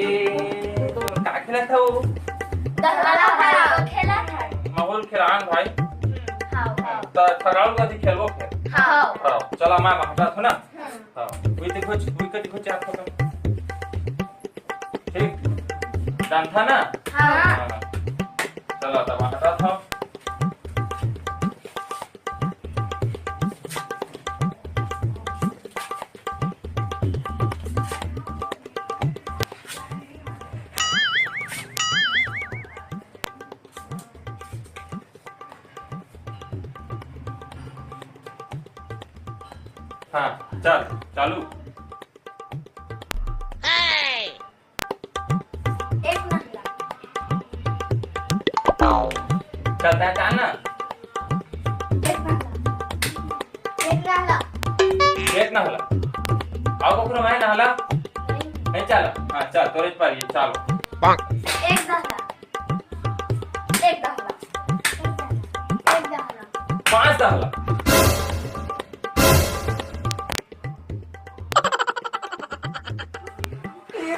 काय खेळत हो? माहौल खेळान भाई थराल गदी खेलबो खेल हां चला मा हटा हो ना हां विकट खोच आप ठीक डन था ना हां चलो तब हटा था हाँ चल चालू चलता है ना एक ना होला आओ बकरो मैं ना होला नहीं चला हाँ चल तोरे पर ये चलो पांच दहला ये